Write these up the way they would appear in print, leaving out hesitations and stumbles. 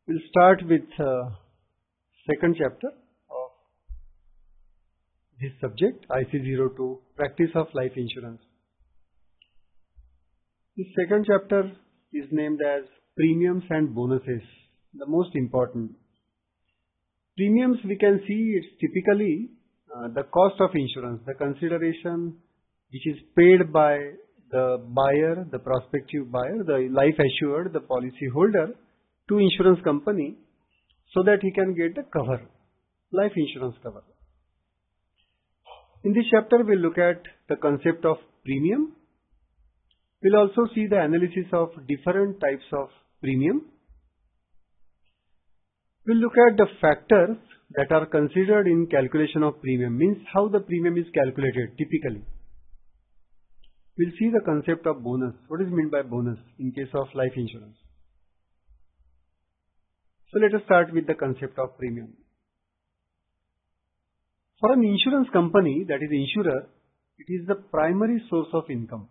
We'll start with second chapter of this subject, IC02, Practice of Life Insurance. This second chapter is named as Premiums and Bonuses, the most important. Premiums, we can see it's typically the cost of insurance, the consideration which is paid by the buyer, the prospective buyer, the life assured, the policy holder to insurance company so that he can get the cover, life insurance cover. In this chapter, we'll look at the concept of premium. We'll also see the analysis of different types of premium. We'll look at the factors that are considered in calculation of premium, means how the premium is calculated typically. We'll see the concept of bonus. What is meant by bonus in case of life insurance? So let us start with the concept of premium. For an insurance company, that is insurer, it is the primary source of income.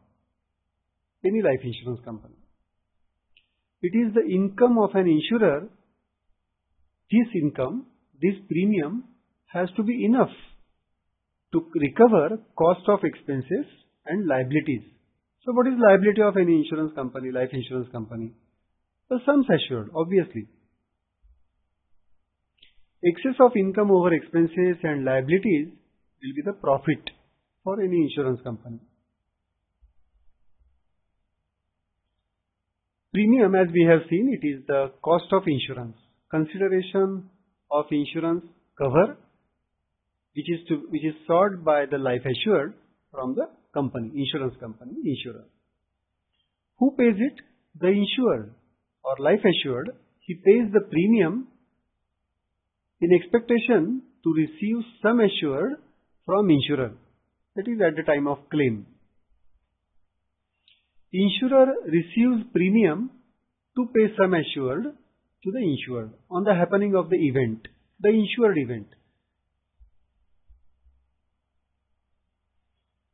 Any life insurance company. It is the income of an insurer. This income, this premium has to be enough to recover cost of expenses and liabilities. So what is liability of any insurance company, life insurance company? The sums assured, obviously. Excess of income over expenses and liabilities will be the profit for any insurance company. Premium, as we have seen, it is the cost of insurance, consideration of insurance cover which is sought by the life assured from the company, insurance company, insurer. Who pays it? The insured or life assured. He pays the premium in expectation to receive sum assured from insurer. That is at the time of claim. Insurer receives premium to pay sum assured to the insured on the happening of the event, the insured event.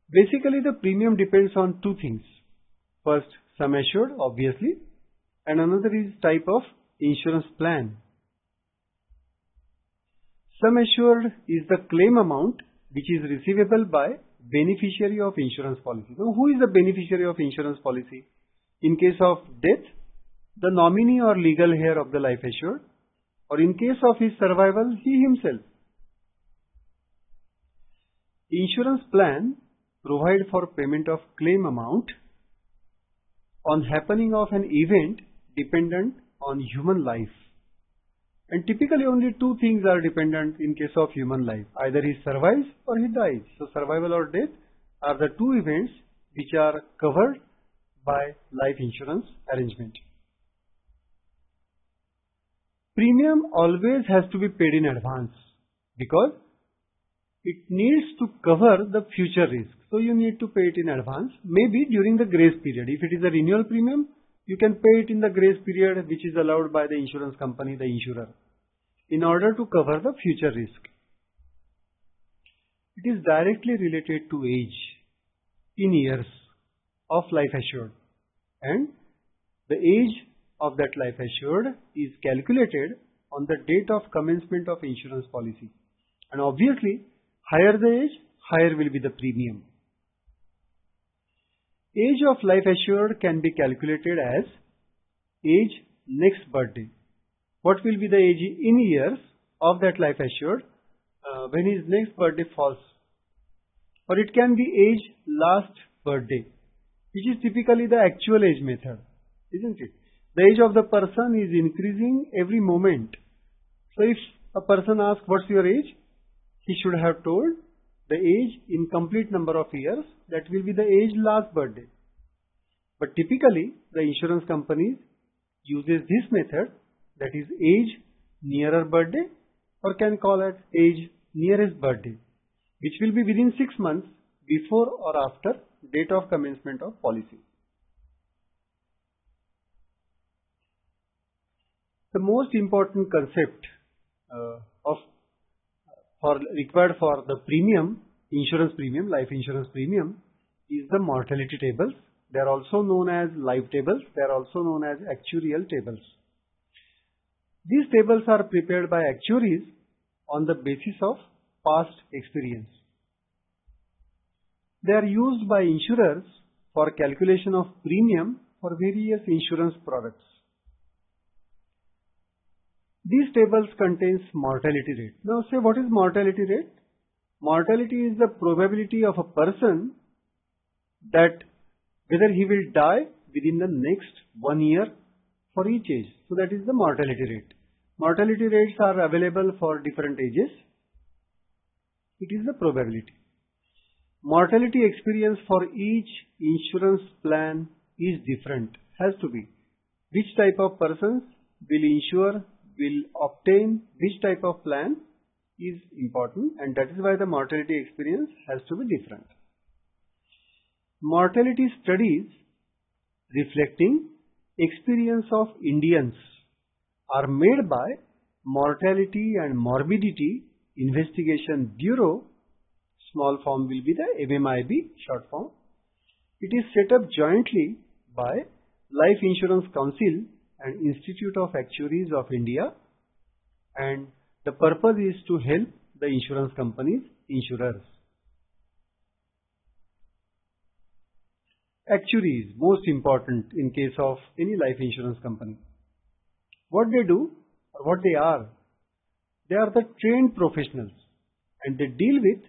Basically, the premium depends on two things. First, sum assured, obviously, and another is type of insurance plan. Sum assured is the claim amount which is receivable by beneficiary of insurance policy. So, who is the beneficiary of insurance policy? In case of death, the nominee or legal heir of the life assured, or in case of his survival, he himself. Insurance plan provide for payment of claim amount on happening of an event dependent on human life. And typically only two things are dependent in case of human life. Either he survives or he dies. So survival or death are the two events which are covered by life insurance arrangement. Premium always has to be paid in advance because it needs to cover the future risk. So you need to pay it in advance, maybe during the grace period. If it is a renewal premium, you can pay it in the grace period which is allowed by the insurance company, the insurer, in order to cover the future risk. It is directly related to age in years of life assured, and the age of that life assured is calculated on the date of commencement of insurance policy. And obviously, higher the age, higher will be the premium. Age of life assured can be calculated as age next birthday. What will be the age in years of that life assured when his next birthday falls? Or it can be age last birthday, which is typically the actual age method, isn't it? The age of the person is increasing every moment. So if a person asks, what's your age? He should have told the age in complete number of years, that will be the age last birthday. But typically, the insurance companies uses this method, that is age nearer birthday, or can call it age nearest birthday, which will be within 6 months before or after date of commencement of policy. The most important concept required for the premium, insurance premium, life insurance premium, is the mortality tables. They are also known as life tables. They are also known as actuarial tables. These tables are prepared by actuaries on the basis of past experience. They are used by insurers for calculation of premium for various insurance products. These tables contains mortality rate. Now say, what is mortality rate? Mortality is the probability of a person that whether he will die within the next 1 year for each age. So that is the mortality rate. Mortality rates are available for different ages. It is the probability. Mortality experience for each insurance plan is different. Has to be. Which type of persons will insure, will obtain which type of plan is important, and that is why the mortality experience has to be different. Mortality studies reflecting experience of Indians are made by Mortality and Morbidity Investigation Bureau. Small form will be the MMIB short form. It is set up jointly by Life Insurance Council and Institute of Actuaries of India, and the purpose is to help the insurance companies, insurers. Actuaries, most important in case of any life insurance company. What they do, or what they are the trained professionals, and they deal with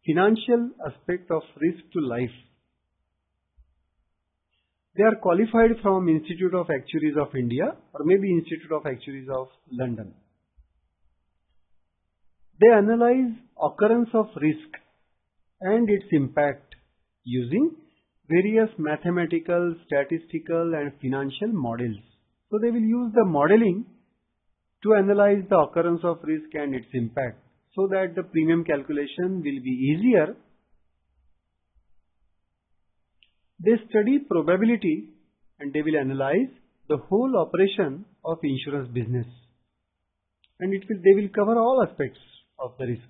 financial aspect of risk to life. They are qualified from Institute of Actuaries of India or maybe Institute of Actuaries of London. They analyze occurrence of risk and its impact using various mathematical, statistical and financial models. So they will use the modeling to analyze the occurrence of risk and its impact, so that the premium calculation will be easier. They study probability and they will analyze the whole operation of insurance business, and they will cover all aspects of the risk.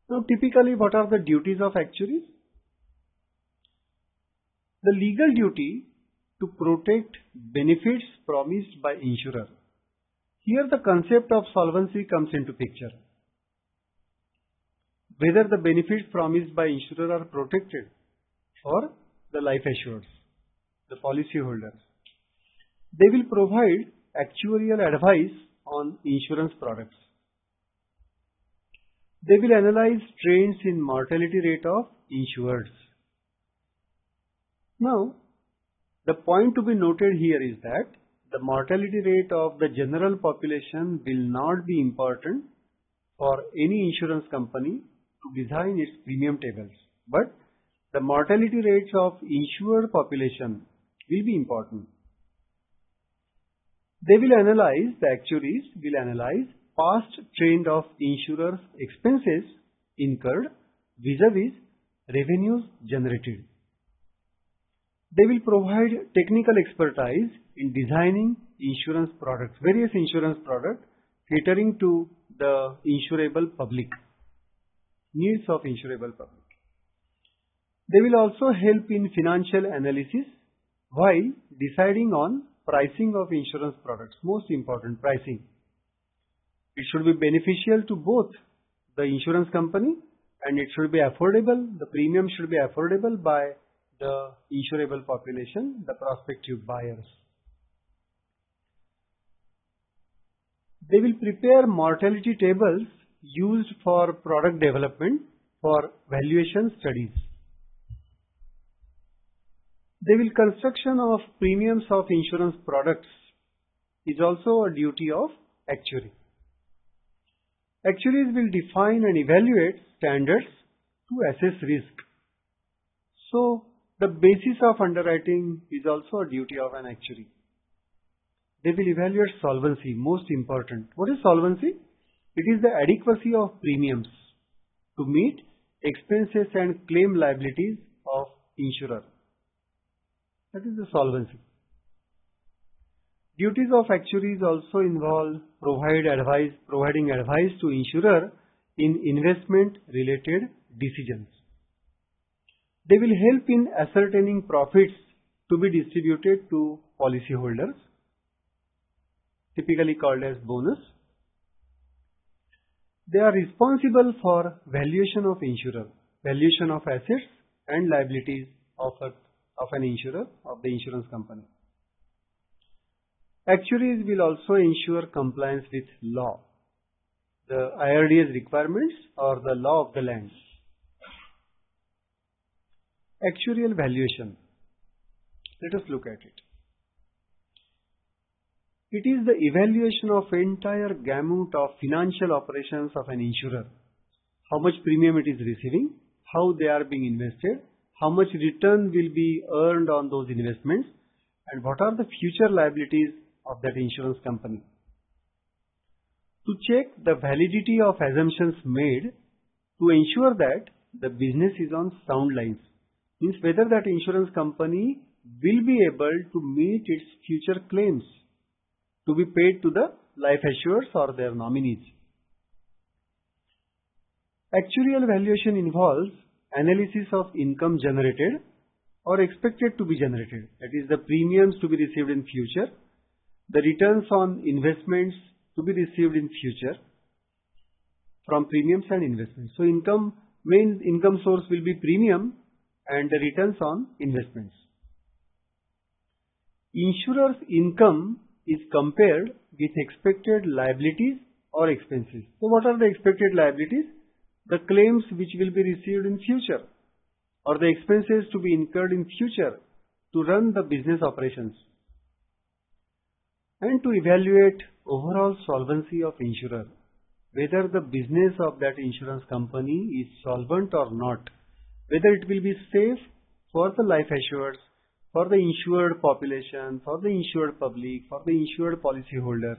Now typically, what are the duties of actuaries? The legal duty to protect benefits promised by insurer. Here the concept of solvency comes into picture. Whether the benefits promised by insurer are protected for the life assureds, the policy holders. They will provide actuarial advice on insurance products. They will analyze trends in mortality rate of insureds. Now, the point to be noted here is that the mortality rate of the general population will not be important for any insurance company to design its premium tables, but the mortality rates of insured population will be important. They will analyze, the actuaries will analyze past trend of insurers' expenses incurred vis-a-vis revenues generated. They will provide technical expertise in designing insurance products, various insurance products catering to the insurable public, needs of insurable public. They will also help in financial analysis while deciding on pricing of insurance products. Most important, pricing. It should be beneficial to both the insurance company and it should be affordable. The premium should be affordable by the insurable population, the prospective buyers. They will prepare mortality tables used for product development for valuation studies. They will construction of premiums of insurance products is also a duty of actuary. Actuaries will define and evaluate standards to assess risk. So, the basis of underwriting is also a duty of an actuary. They will evaluate solvency, most important. What is solvency? It is the adequacy of premiums to meet expenses and claim liabilities of insurer. That is the solvency. Duties of actuaries also involve providing advice to insurer in investment related decisions. They will help in ascertaining profits to be distributed to policyholders, typically called as bonus. They are responsible for valuation of insurer, valuation of assets and liabilities of an insurer, of the insurance company. Actuaries will also ensure compliance with law, the IRDA's requirements or the law of the land. Actuarial valuation. Let us look at it. It is the evaluation of entire gamut of financial operations of an insurer. How much premium it is receiving, how they are being invested, how much return will be earned on those investments, and what are the future liabilities of that insurance company. To check the validity of assumptions made to ensure that the business is on sound lines, means whether that insurance company will be able to meet its future claims to be paid to the life assurers or their nominees. Actuarial valuation involves analysis of income generated or expected to be generated, that is the premiums to be received in future, the returns on investments to be received in future from premiums and investments. So main income source will be premium and the returns on investments. Insurer's income is compared with expected liabilities or expenses. So what are the expected liabilities? The claims which will be received in future or the expenses to be incurred in future to run the business operations, and to evaluate overall solvency of insurer, whether the business of that insurance company is solvent or not, whether it will be safe for the life assurers, for the insured population, for the insured public, for the insured policyholder,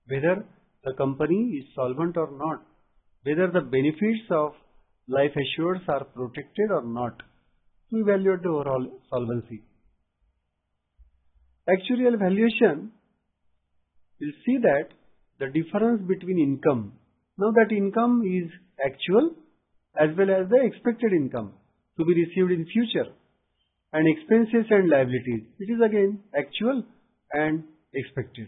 whether the company is solvent or not, whether the benefits of life assurers are protected or not, to evaluate the overall solvency. Actuarial valuation will see that the difference between income, now that income is actual as well as the expected income to be received in future, and expenses and liabilities, it is again actual and expected.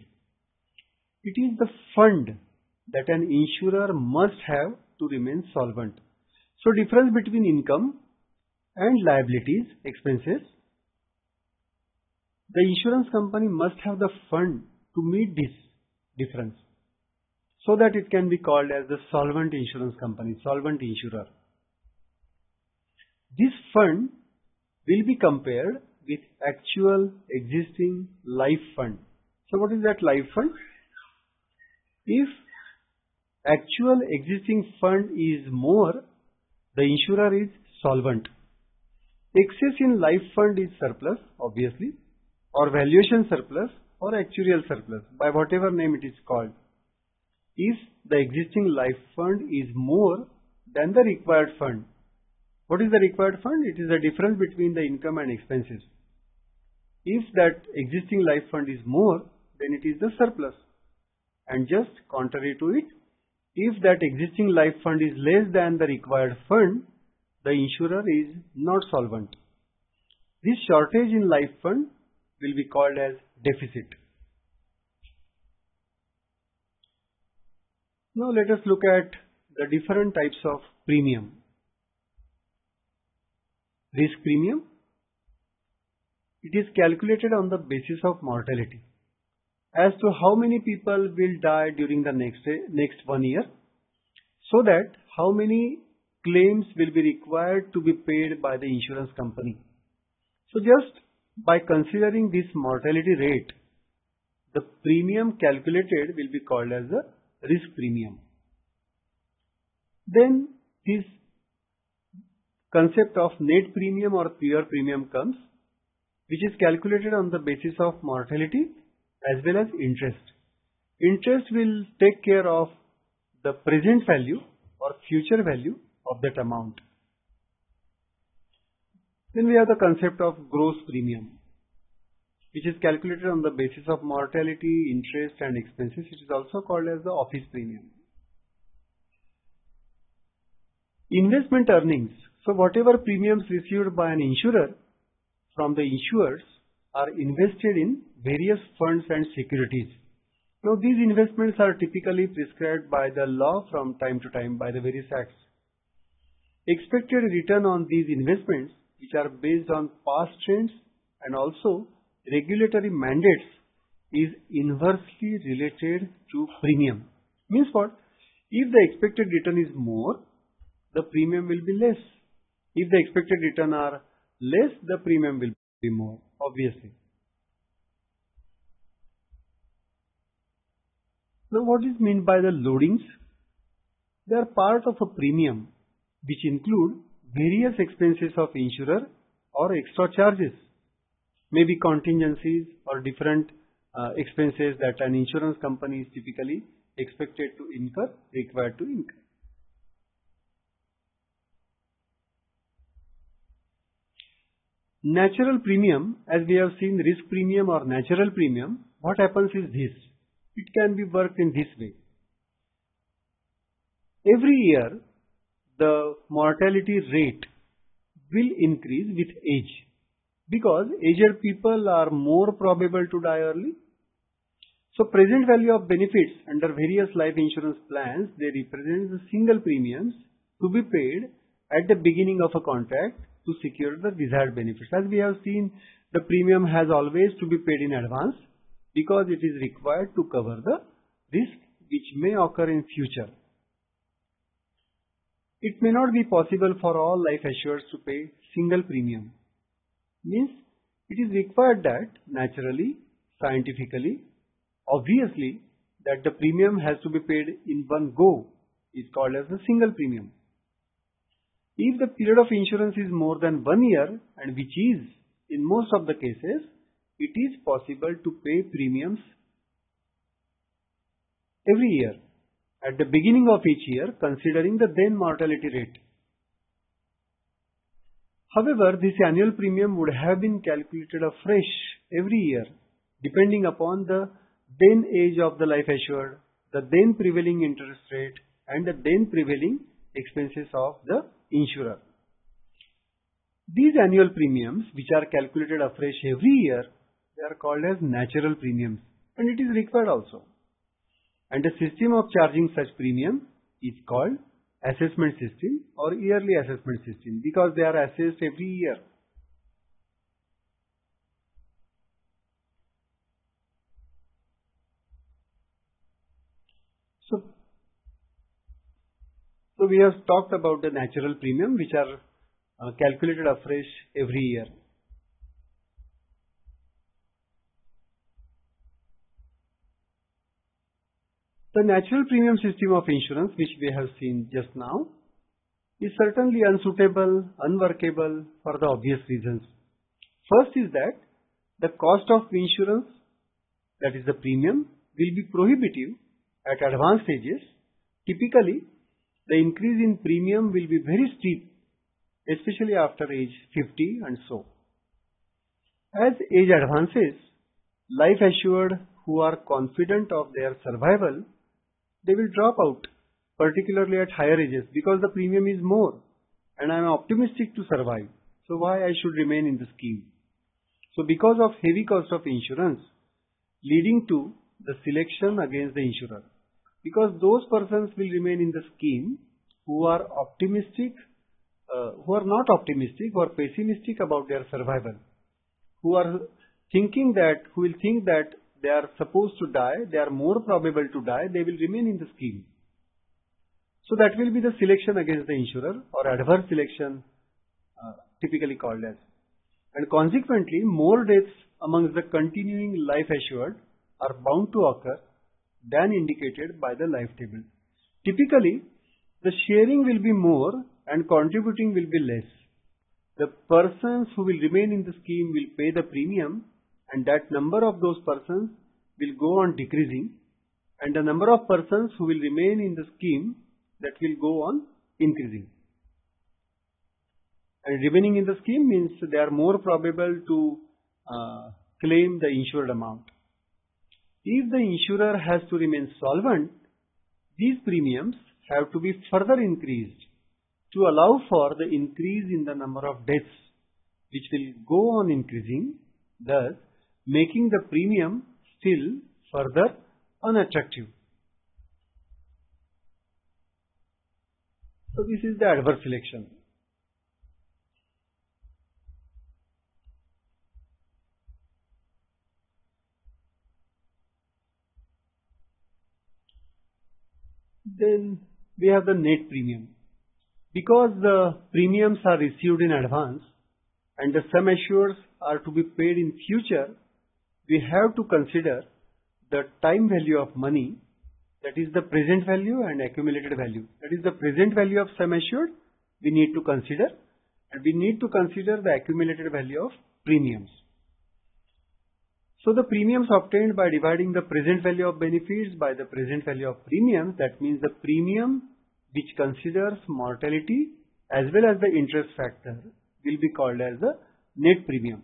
It is the fund that an insurer must have to remain solvent. So difference between income and liabilities, expenses, the insurance company must have the fund to meet this difference so that it can be called as the solvent insurance company, solvent insurer. This fund will be compared with actual existing life fund. So what is that life fund? If actual existing fund is more, the insurer is solvent. Excess in life fund is surplus, obviously, or valuation surplus or actuarial surplus, by whatever name it is called. If the existing life fund is more than the required fund, what is the required fund? It is the difference between the income and expenses. If that existing life fund is more, then it is the surplus. And just contrary to it, if that existing life fund is less than the required fund, the insurer is not solvent. This shortage in life fund will be called as deficit. Now let us look at the different types of premium. Risk premium. It is calculated on the basis of mortality, as to how many people will die during the next 1 year, so that how many claims will be required to be paid by the insurance company. So just by considering this mortality rate, the premium calculated will be called as the risk premium. Then this concept of net premium or pure premium comes, which is calculated on the basis of mortality as well as interest. Interest will take care of the present value or future value of that amount. Then we have the concept of gross premium, which is calculated on the basis of mortality, interest and expenses. It is also called as the office premium. Investment earnings. So whatever premiums received by an insurer from the insurers are invested in various funds and securities. Now, these investments are typically prescribed by the law from time to time by the various acts. Expected return on these investments, which are based on past trends and also regulatory mandates, is inversely related to premium. Means what? If the expected return is more, the premium will be less. If the expected return are less, the premium will be more, obviously. Now, what is meant by the loadings? They are part of a premium which include various expenses of insurer or extra charges, maybe contingencies or different expenses that an insurance company is typically expected to incur, required to incur. Natural premium, as we have seen, risk premium or natural premium, what happens is this. It can be worked in this way. Every year, the mortality rate will increase with age because aged people are more probable to die early. So, present value of benefits under various life insurance plans, they represent the single premiums to be paid at the beginning of a contract to secure the desired benefits. As we have seen, the premium has always to be paid in advance because it is required to cover the risk which may occur in future. It may not be possible for all life assureds to pay single premium. Means it is required that naturally, scientifically, obviously, that the premium has to be paid in one go is called as a single premium. If the period of insurance is more than 1 year, and which is in most of the cases, it is possible to pay premiums every year at the beginning of each year considering the then mortality rate. However, this annual premium would have been calculated afresh every year depending upon the then age of the life assured, the then prevailing interest rate and the then prevailing expenses of the insurer. These annual premiums, which are calculated afresh every year, they are called as natural premiums, and it is required also. And the system of charging such premium is called assessment system or yearly assessment system because they are assessed every year. So we have talked about the natural premium which are calculated afresh every year. The natural premium system of insurance which we have seen just now is certainly unsuitable, unworkable for the obvious reasons. First is that the cost of insurance, that is the premium, will be prohibitive at advanced ages. Typically, the increase in premium will be very steep, especially after age 50 and so. As age advances, life assured who are confident of their survival, they will drop out, particularly at higher ages because the premium is more and I am optimistic to survive. So why I should remain in the scheme? So because of heavy cost of insurance leading to the selection against the insurer. Because those persons will remain in the scheme who are optimistic, who are not optimistic, who are pessimistic about their survival, who are thinking that, who will think that they are supposed to die, they are more probable to die, they will remain in the scheme. So that will be the selection against the insurer or adverse selection typically called as. And consequently, more deaths amongst the continuing life assured are bound to occur than indicated by the life table. Typically, the sharing will be more and contributing will be less. The persons who will remain in the scheme will pay the premium and that number of those persons will go on decreasing and the number of persons who will remain in the scheme that will go on increasing. And remaining in the scheme means they are more probable to claim the insured amount. If the insurer has to remain solvent, these premiums have to be further increased to allow for the increase in the number of deaths which will go on increasing thus making the premium still further unattractive. So this is the adverse selection. Then we have the net premium. Because the premiums are received in advance and the sum assureds are to be paid in future, we have to consider the time value of money, that is the present value and accumulated value. That is the present value of sum assured we need to consider, and we need to consider the accumulated value of premiums. So the premiums obtained by dividing the present value of benefits by the present value of premiums, that means the premium which considers mortality as well as the interest factor will be called as the net premium.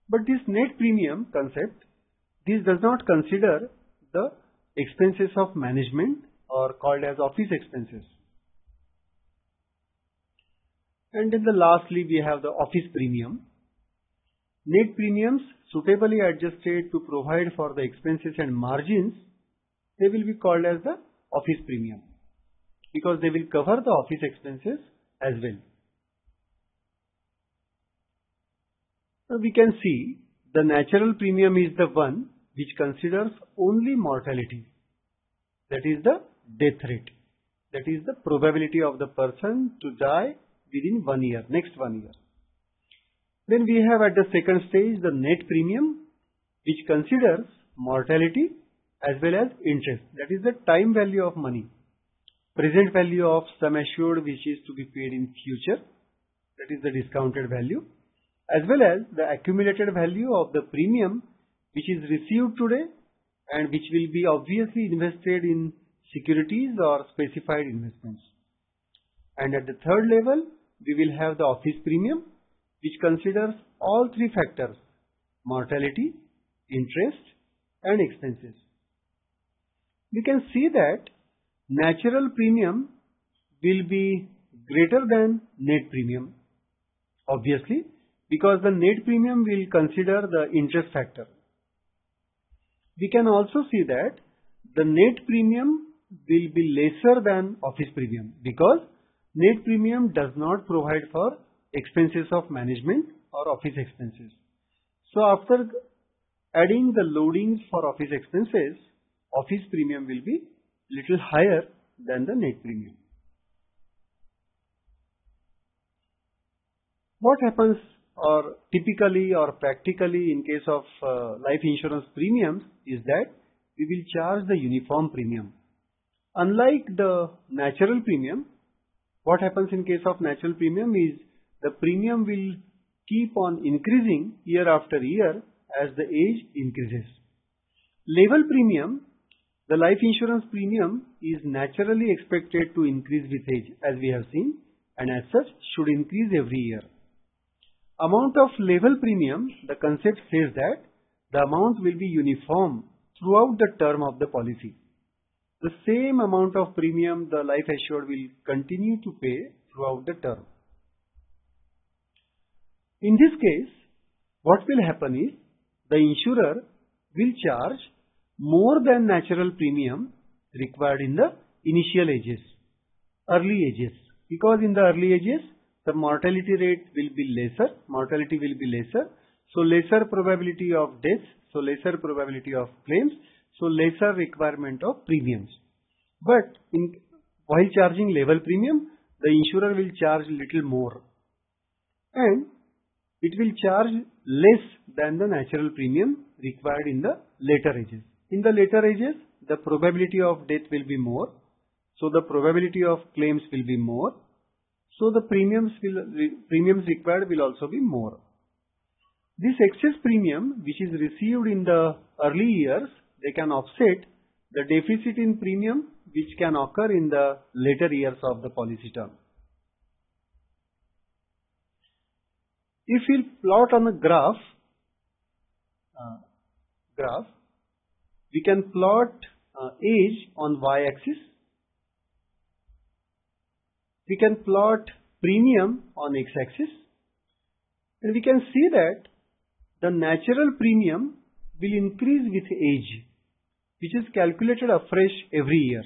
But this net premium concept, this does not consider the expenses of management or called as office expenses. And then lastly we have the office premium. Net premiums suitably adjusted to provide for the expenses and margins, they will be called as the office premium because they will cover the office expenses as well. So we can see the natural premium is the one which considers only mortality. That is the death rate. That is the probability of the person to die within 1 year, next 1 year. Then we have at the second stage the net premium which considers mortality as well as interest. That is the time value of money. Present value of sum assured which is to be paid in future. That is the discounted value. As well as the accumulated value of the premium which is received today and which will be obviously invested in securities or specified investments. And at the third level, we will have the office premium which considers all three factors: mortality, interest and expenses. We can see that natural premium will be greater than net premium, obviously, because the net premium will consider the interest factor. We can also see that the net premium will be lesser than office premium because net premium does not provide for expenses of management or office expenses. So after adding the loadings for office expenses, office premium will be little higher than the net premium. What happens or typically or practically in case of life insurance premiums is that we will charge the uniform premium. Unlike the natural premium, what happens in case of natural premium is the premium will keep on increasing year after year as the age increases. Level premium, the life insurance premium is naturally expected to increase with age as we have seen, and as such should increase every year. Amount of level premium, the concept says that the amount will be uniform throughout the term of the policy. The same amount of premium the life assured will continue to pay throughout the term. In this case, what will happen is the insurer will charge more than natural premium required in the initial ages, early ages, because in the early ages the mortality rate will be lesser, mortality will be lesser, so lesser probability of death, so lesser probability of claims, so lesser requirement of premiums. But while charging level premium, the insurer will charge little more and it will charge less than the natural premium required in the later ages. In the later ages, the probability of death will be more, so the probability of claims will be more, so the premiums required will also be more. This excess premium which is received in the early years, they can offset the deficit in premium which can occur in the later years of the policy term. If we plot on a graph, we can plot age on y-axis. We can plot premium on x-axis. And we can see that the natural premium will increase with age, which is calculated afresh every year.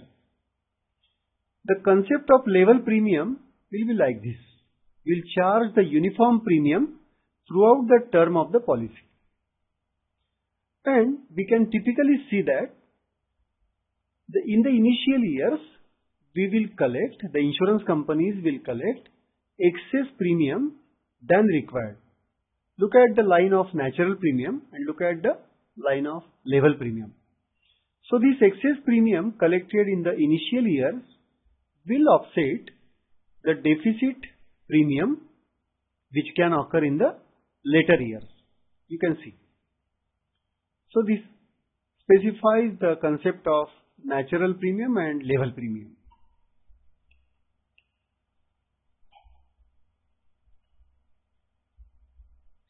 The concept of level premium will be like this. We will charge the uniform premium throughout the term of the policy. And we can typically see that in the initial years, the insurance companies will collect excess premium than required. Look at the line of natural premium and look at the line of level premium. So this excess premium collected in the initial years will offset the deficit premium which can occur in the later years. You can see. So this specifies the concept of natural premium and level premium.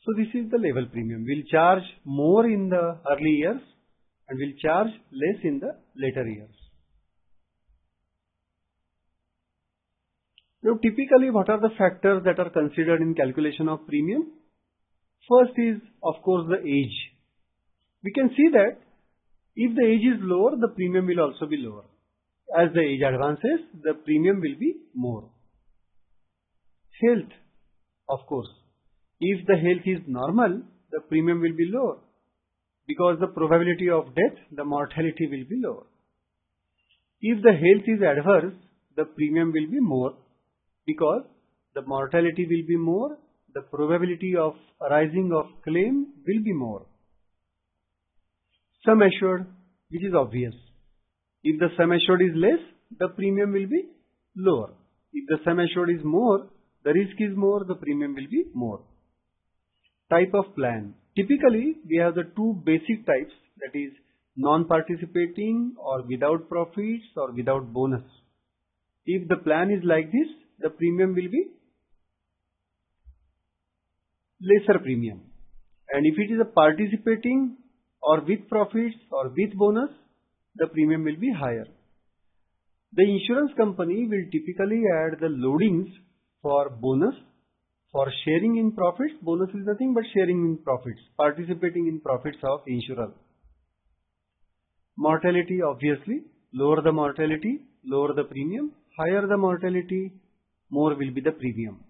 So this is the level premium. We'll charge more in the early years and we'll charge less in the later years. Now typically what are the factors that are considered in calculation of premium? First is of course the age. We can see that if the age is lower, the premium will also be lower. As the age advances, the premium will be more. Health, of course. If the health is normal, the premium will be lower. Because the probability of death, the mortality will be lower. If the health is adverse, the premium will be more. Because the mortality will be more, the probability of arising of claim will be more. Sum assured, which is obvious. If the sum assured is less, the premium will be lower. If the sum assured is more, the risk is more, the premium will be more. Type of plan. Typically, we have the two basic types, that is non-participating or without profits or without bonus. If the plan is like this, the premium will be lesser premium. And if it is a participating or with profits or with bonus, the premium will be higher. The insurance company will typically add the loadings for bonus, for sharing in profits. Bonus is nothing but sharing in profits, participating in profits of insurer. Mortality, obviously, lower the mortality, lower the premium, higher the mortality, more will be the premium.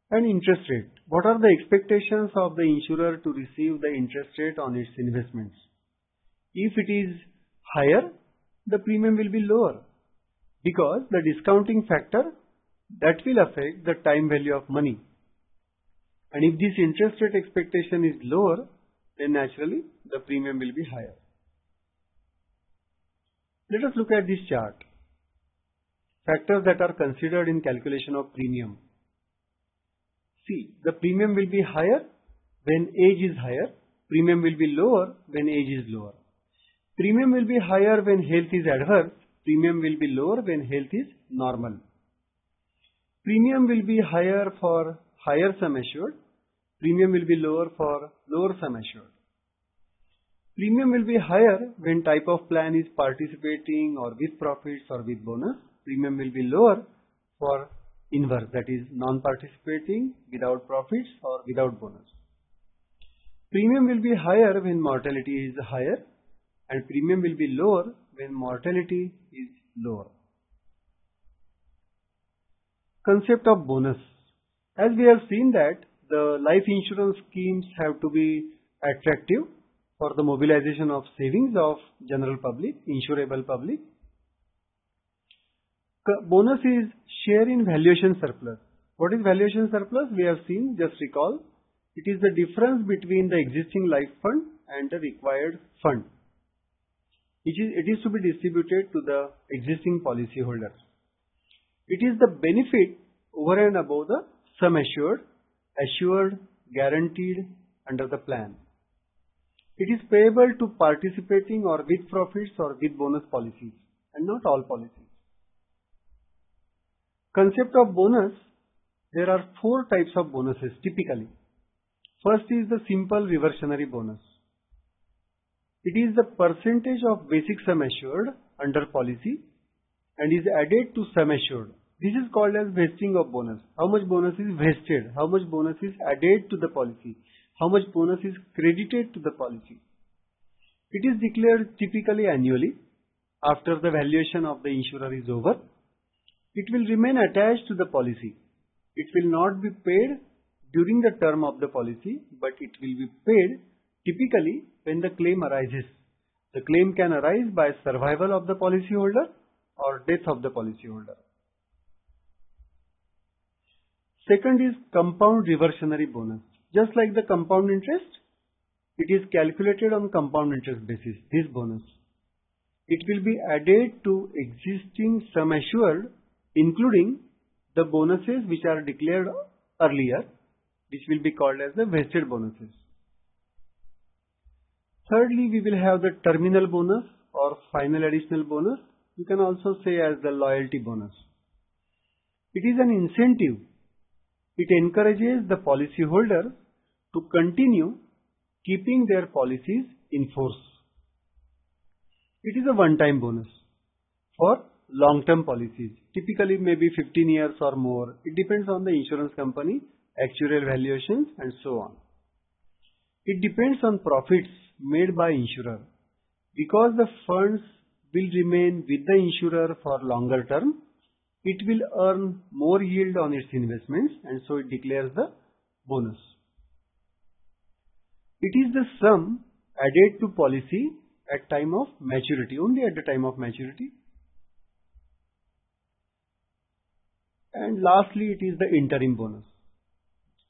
And interest rate. What are the expectations of the insurer to receive the interest rate on its investments? If it is higher, the premium will be lower because the discounting factor that will affect the time value of money. And if this interest rate expectation is lower, then naturally the premium will be higher. Let us look at this chart. Factors that are considered in calculation of premium. See, the premium will be higher when age is higher. Premium will be lower when age is lower. Premium will be higher when health is adverse. Premium will be lower when health is normal. Premium will be higher for higher sum assured. Premium will be lower for lower sum assured. Premium will be higher when type of plan is participating or with profits or with bonus. Premium will be lower for inverse, that is non-participating, without profits or without bonus. Premium will be higher when mortality is higher and premium will be lower when mortality is lower. Concept of bonus. As we have seen that the life insurance schemes have to be attractive for the mobilization of savings of general public, insurable public. Bonus is share in valuation surplus. What is valuation surplus? We have seen, just recall, it is the difference between the existing life fund and the required fund. It is to be distributed to the existing policyholders. It is the benefit over and above the sum assured, guaranteed under the plan. It is payable to participating or with profits or with bonus policies and not all policies. Concept of bonus, there are 4 types of bonuses typically. First is the simple reversionary bonus. It is the percentage of basic sum assured under policy and is added to sum assured. This is called as vesting of bonus. How much bonus is vested? How much bonus is added to the policy? how much bonus is credited to the policy. It is declared typically annually after the valuation of the insurer is over. It will remain attached to the policy. It will not be paid during the term of the policy, but it will be paid typically when the claim arises. The claim can arise by survival of the policyholder or death of the policyholder. Second is compound reversionary bonus. Just like the compound interest, it is calculated on compound interest basis, this bonus. It will be added to existing sum assured, including the bonuses which are declared earlier, which will be called as the vested bonuses. Thirdly, we will have the terminal bonus or final additional bonus. You can also say as the loyalty bonus. It is an incentive. It encourages the policyholder to continue keeping their policies in force. It is a one-time bonus for long-term policies, typically maybe 15 years or more. It depends on the insurance company, actuarial valuations and so on. It depends on profits made by insurer. Because the funds will remain with the insurer for longer term, it will earn more yield on its investments, and so it declares the bonus. It is the sum added to policy at time of maturity, only at the time of maturity. And lastly, it is the interim bonus.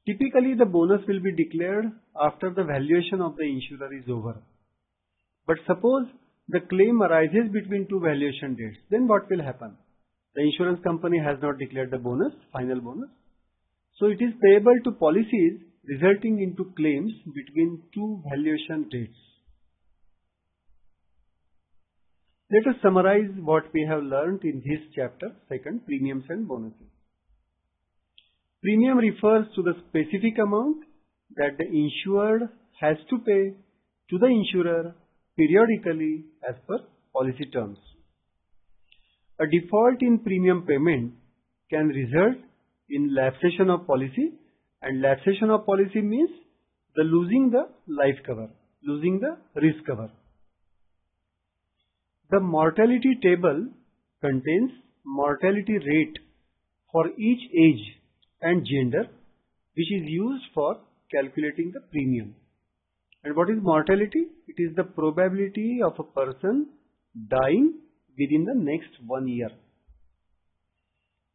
Typically, the bonus will be declared after the valuation of the insurer is over. But suppose the claim arises between two valuation dates, then what will happen? The insurance company has not declared the bonus, final bonus. So it is payable to policies resulting into claims between two valuation dates. Let us summarize what we have learnt in this chapter, second, premiums and bonuses. Premium refers to the specific amount that the insured has to pay to the insurer periodically as per policy terms. A default in premium payment can result in lapsation of policy, and lapsation of policy means the losing the life cover, losing the risk cover. The mortality table contains mortality rate for each age and gender, which is used for calculating the premium. And what is mortality? It is the probability of a person dying within the next 1 year.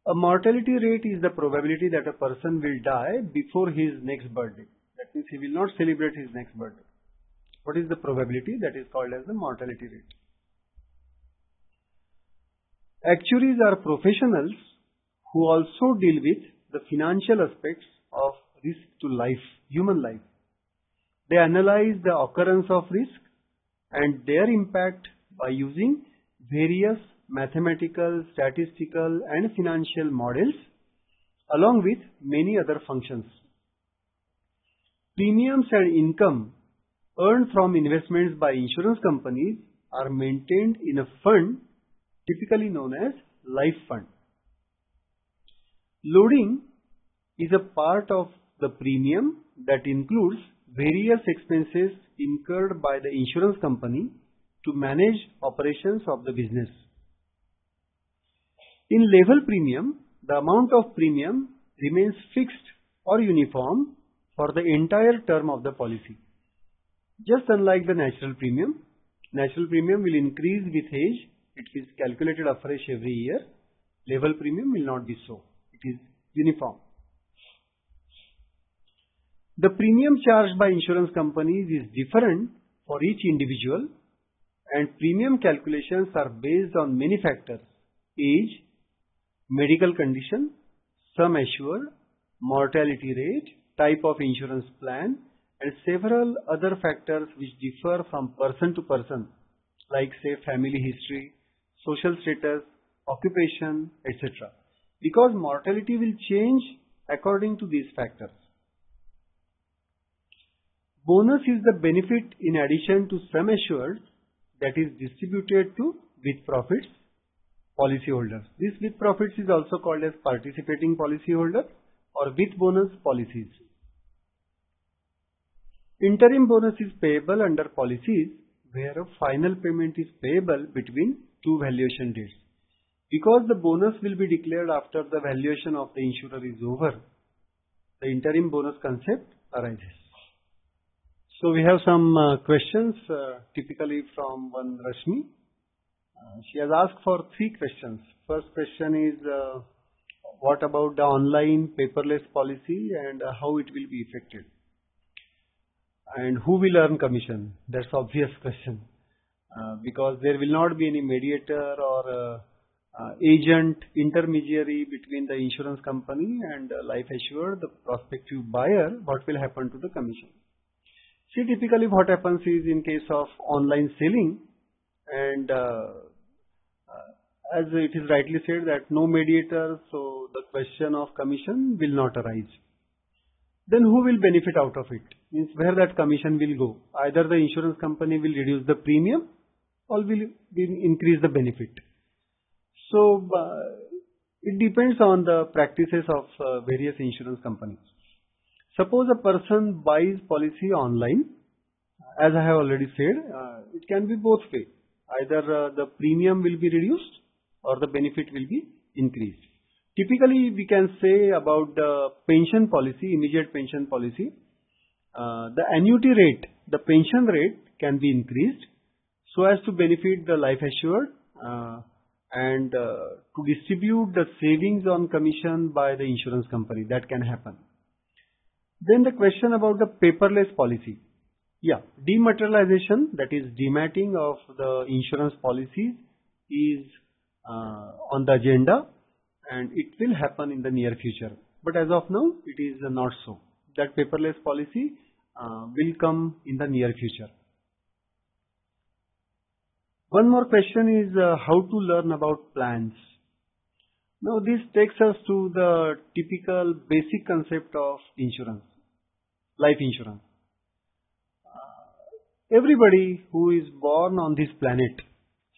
A mortality rate is the probability that a person will die before his next birthday. That means he will not celebrate his next birthday. What is the probability? That is called as the mortality rate. Actuaries are professionals who also deal with the financial aspects of risk to life, human life. They analyze the occurrence of risk and their impact by using various mathematical, statistical and financial models along with many other functions. Premiums and income earned from investments by insurance companies are maintained in a fund typically known as life fund. Loading is a part of the premium that includes various expenses incurred by the insurance company to manage operations of the business. In level premium, the amount of premium remains fixed or uniform for the entire term of the policy. Just unlike the natural premium will increase with age. It is calculated afresh every year. Level premium will not be so. It is uniform. The premium charged by insurance companies is different for each individual, and premium calculations are based on many factors: age, medical condition, sum assured, mortality rate, type of insurance plan, and several other factors which differ from person to person, like say family history, social status, occupation, etc. Because mortality will change according to these factors. Bonus is the benefit in addition to sum assured that is distributed to with profits policyholders. This with profits is also called as participating policyholder or with bonus policies. Interim bonus is payable under policies where a final payment is payable between two valuation dates. Because the bonus will be declared after the valuation of the insurer is over, the interim bonus concept arises. So we have some questions typically from one Rashmi. She has asked for three questions. First question is what about the online paperless policy and how it will be effected? And who will earn commission? That's obvious question. Because there will not be any mediator or agent, intermediary between the insurance company and life assured, the prospective buyer. What will happen to the commission? See, typically what happens is in case of online selling, and as it is rightly said that no mediator, so the question of commission will not arise. Then who will benefit out of it? Means where that commission will go. Either the insurance company will reduce the premium or will increase the benefit. So it depends on the practices of various insurance companies. Suppose a person buys policy online, as I have already said, it can be both way. Either the premium will be reduced or the benefit will be increased. Typically, we can say about the pension policy, immediate pension policy, the annuity rate, the pension rate can be increased so as to benefit the life assured and to distribute the savings on commission by the insurance company. That can happen. Then the question about the paperless policy. Yeah, dematerialization, that is dematting of the insurance policies is on the agenda, and it will happen in the near future. But as of now, it is not so. That paperless policy will come in the near future. One more question is how to learn about plans. Now this takes us to the typical basic concept of insurance, life insurance. Everybody who is born on this planet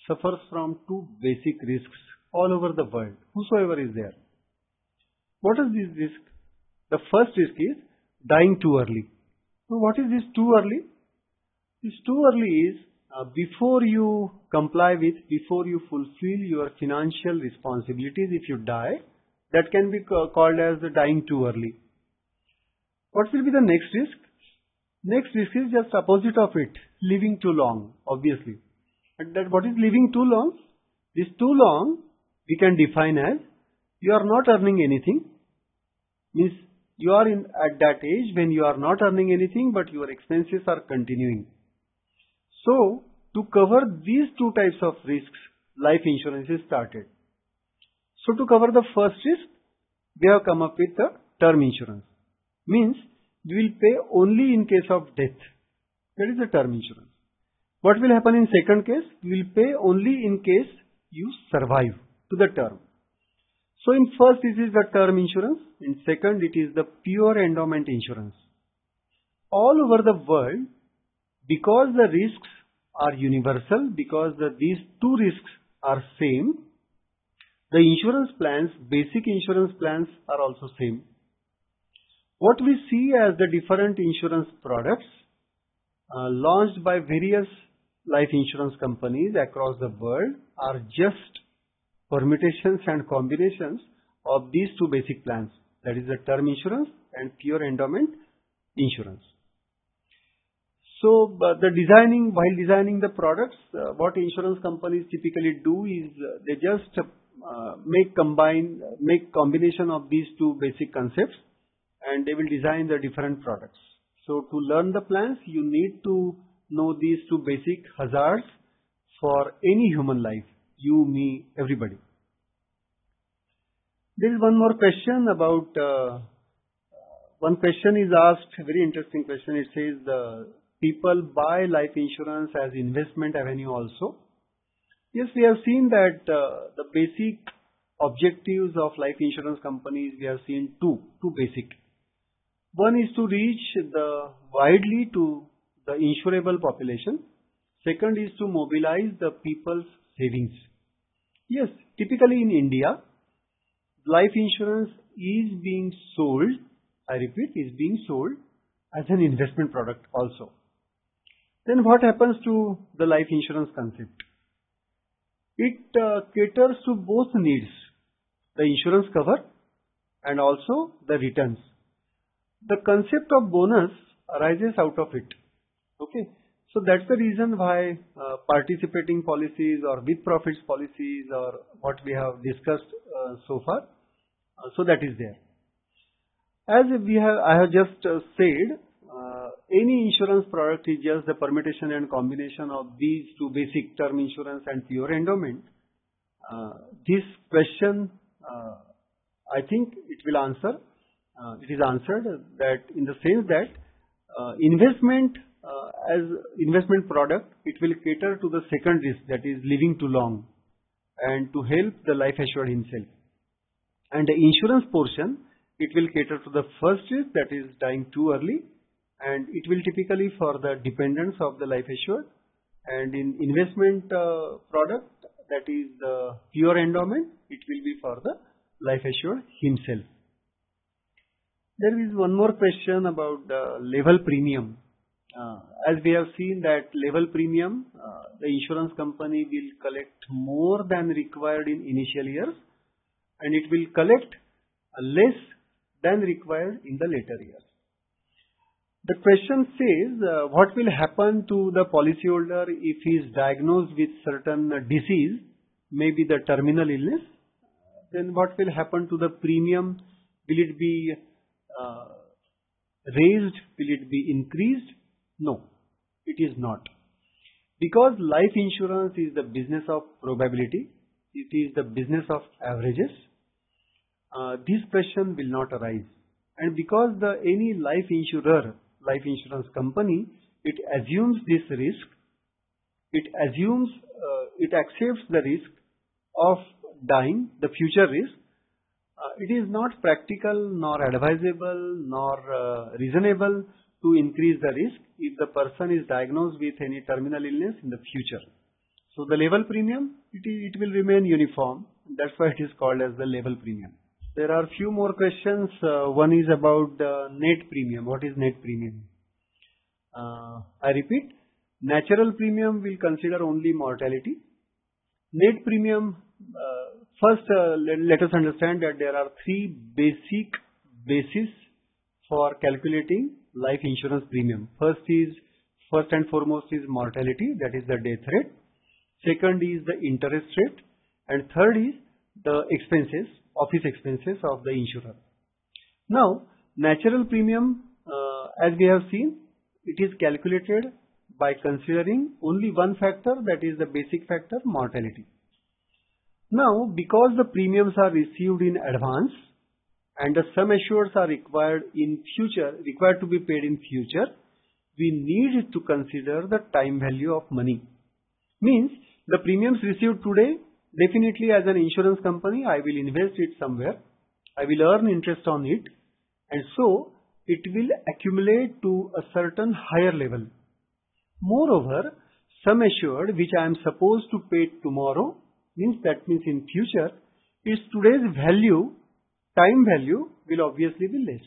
suffers from two basic risks all over the world, whosoever is there. What is this risk? The first risk is dying too early. So what is this too early? This too early is before you comply with, before you fulfill your financial responsibilities, if you die, that can be called as the dying too early. What will be the next risk? Next risk is just opposite of it, living too long, obviously. And that what is living too long? This too long we can define as you are not earning anything. Means you are at that age when you are not earning anything but your expenses are continuing. So to cover these two types of risks, life insurance is started. So to cover the first risk, we have come up with the term insurance. Means we will pay only in case of death. That is the term insurance. What will happen in second case? We will pay only in case you survive to the term. So in first it is the term insurance, in second it is the pure endowment insurance. All over the world, because the risks are universal, because these two risks are same, the insurance plans, basic insurance plans are also same. What we see as the different insurance products launched by various life insurance companies across the world are just permutations and combinations of these two basic plans, that is the term insurance and pure endowment insurance. So while designing the products, what insurance companies typically do is they just make combination of these two basic concepts and they will design the different products. So to learn the plans, you need to know these two basic hazards for any human life, you, me, everybody. There is one more question about, one question is asked, a very interesting question. It says, people buy life insurance as investment avenue also. Yes, we have seen that the basic objectives of life insurance companies, we have seen two basic. One is to reach widely to the insurable population. Second is to mobilize the people's savings. Yes, typically in India, life insurance is being sold, I repeat, is being sold as an investment product also. Then what happens to the life insurance concept? It caters to both needs, the insurance cover and also the returns. The concept of bonus arises out of it. Okay, so that's the reason why participating policies or with profits policies or what we have discussed so far, so that is there. As I have just said, any insurance product is just the permutation and combination of these two basic, term insurance and pure endowment. This question, I think it will answer. It is answered that in the sense that investment as investment product, it will cater to the second risk, that is living too long, and to help the life assured himself. And the insurance portion, it will cater to the first risk, that is dying too early, and it will typically for the dependents of the life assured. And in investment product, that is the pure endowment, it will be for the life assured himself. There is one more question about the level premium. As we have seen that level premium, the insurance company will collect more than required in initial years, and it will collect less than required in the later years. The question says, what will happen to the policyholder if he is diagnosed with certain disease, maybe the terminal illness? Then what will happen to the premium? Will it be raised? Will it be increased? No, it is not. Because life insurance is the business of probability, it is the business of averages, this question will not arise. And because any life insurer, life insurance company, it assumes this risk, it accepts the risk of dying, the future risk. It is not practical nor advisable nor reasonable to increase the risk if the person is diagnosed with any terminal illness in the future. So the level premium, it will remain uniform. That's why it is called as the level premium. There are few more questions. One is about the net premium. What is net premium? I repeat, natural premium will consider only mortality. Net premium, first let us understand that there are three basic bases for calculating life insurance premium. First and foremost is mortality, that is the death rate. Second is the interest rate, and third is the expenses, office expenses of the insurer. Now, natural premium, as we have seen, it is calculated by considering only one factor, that is the basic factor, mortality. Now, because the premiums are received in advance and the sum assureds are required to be paid in future, we need to consider the time value of money. Means the premiums received today, definitely as an insurance company, I will invest it somewhere, I will earn interest on it, and so it will accumulate to a certain higher level. Moreover, sum assured which I am supposed to pay tomorrow, means in future, is today's value, time value will obviously be less.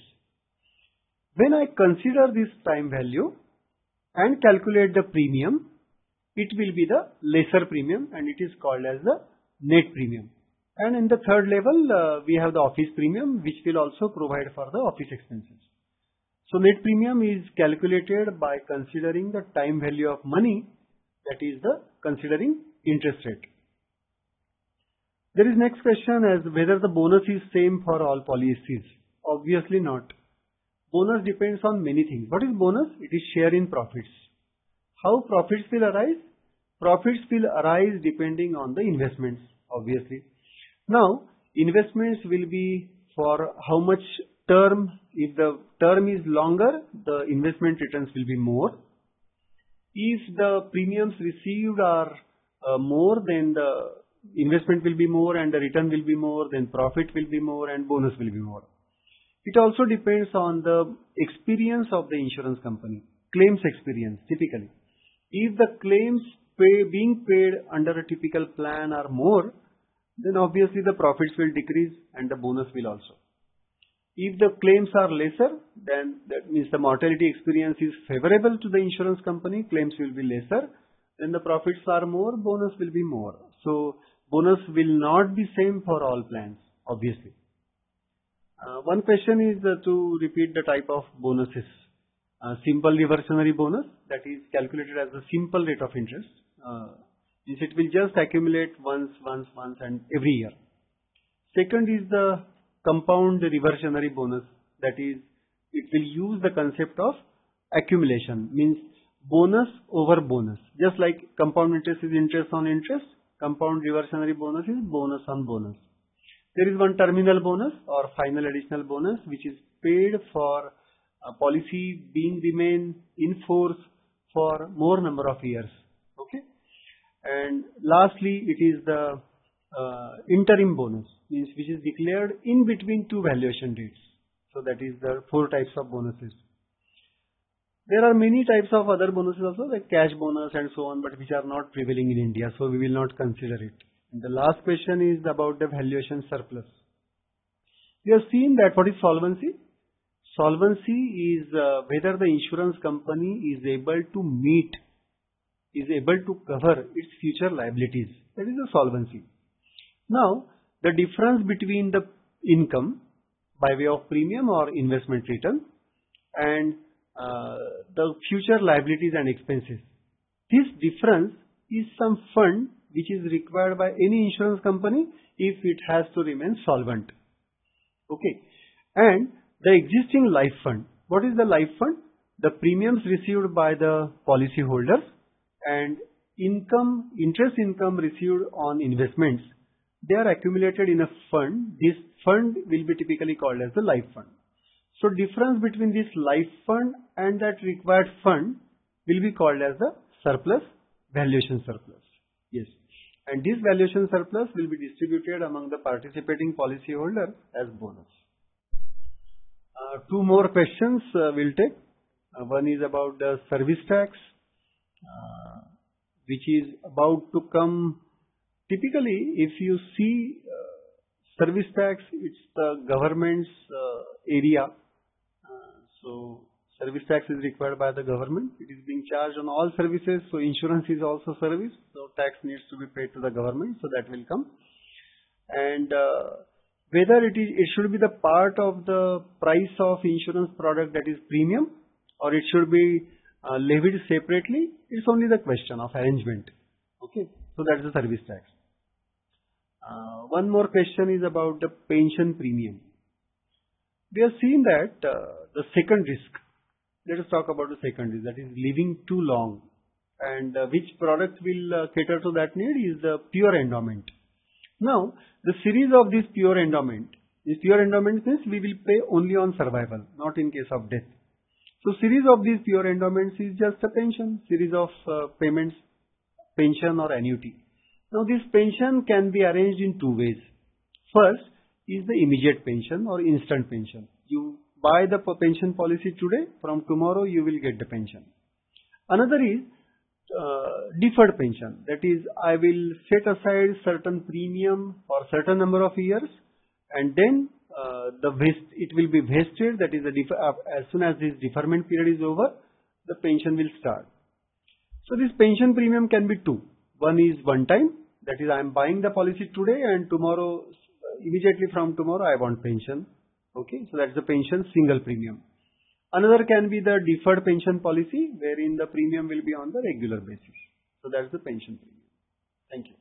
When I consider this time value and calculate the premium, it will be the lesser premium and it is called as the net premium. And in the third level, we have the office premium, which will also provide for the office expenses. So net premium is calculated by considering the time value of money, that is the considering interest rate. There is next question as whether the bonus is same for all policies. Obviously not. Bonus depends on many things. What is bonus? It is share in profits. How profits will arise? Profits will arise depending on the investments, obviously. Now, investments will be for how much term. If the term is longer, the investment returns will be more. If the premiums received are more, then the investment will be more and the return will be more, then profit will be more and bonus will be more. It also depends on the experience of the insurance company, claims experience typically. If the claims being paid under a typical plan are more, then obviously the profits will decrease and the bonus will also. If the claims are lesser, then that means the mortality experience is favorable to the insurance company, claims will be lesser. Then the profits are more, bonus will be more. So bonus will not be same for all plans, obviously. One question is to repeat the type of bonuses. Simple reversionary bonus, that is calculated as the simple rate of interest. Means it will just accumulate once and every year. Second is the compound reversionary bonus, that is, it will use the concept of accumulation, means bonus over bonus. Just like compound interest is interest on interest, compound reversionary bonus is bonus on bonus. There is one terminal bonus or final additional bonus which is paid for a policy being remain in force for more number of years. Okay. And lastly, it is the interim bonus, means which is declared in between two valuation dates. So that is the 4 types of bonuses. There are many types of other bonuses also, like cash bonus and so on, but which are not prevailing in India, so we will not consider it. And the last question is about the valuation surplus. We have seen that what is solvency? Solvency is whether the insurance company is able to meet, is able to cover its future liabilities. That is the solvency. Now, the difference between the income by way of premium or investment return and the future liabilities and expenses. This difference is some fund which is required by any insurance company if it has to remain solvent. Okay. And the existing life fund. What is the life fund? The premiums received by the policy holders and interest income received on investments. They are accumulated in a fund. This fund will be typically called as the life fund. So difference between this life fund and that required fund will be called as the surplus, valuation surplus. Yes. And this valuation surplus will be distributed among the participating policyholders as bonus. 2 more questions we'll take. One is about the service tax, which is about to come. Typically, if you see service tax, it's the government's area. So service tax is required by the government. It is being charged on all services. So insurance is also service. So tax needs to be paid to the government. So that will come. And whether it should be the part of the price of insurance product, that is premium, or it should be levied separately, it's only the question of arrangement. Okay. So that's the service tax. One more question is about the pension premium. We have seen that the second risk. Let us talk about the second risk, that is living too long. And which product will cater to that need is the pure endowment. Now, the series of this pure endowment means we will pay only on survival, not in case of death. So, series of these pure endowments is just a pension, series of payments, pension or annuity. Now, this pension can be arranged in 2 ways. First is the immediate pension or instant pension. You buy the pension policy today, from tomorrow you will get the pension. Another is deferred pension. That is, I will set aside certain premium for certain number of years, and then it will be vested. That is, as soon as this deferment period is over, the pension will start. So this pension premium can be 2. One is one time. That is, I am buying the policy today, and tomorrow, immediately from tomorrow, I want pension. Okay, so that's the pension single premium. Another can be the deferred pension policy, wherein the premium will be on the regular basis. So that's the pension premium. Thank you.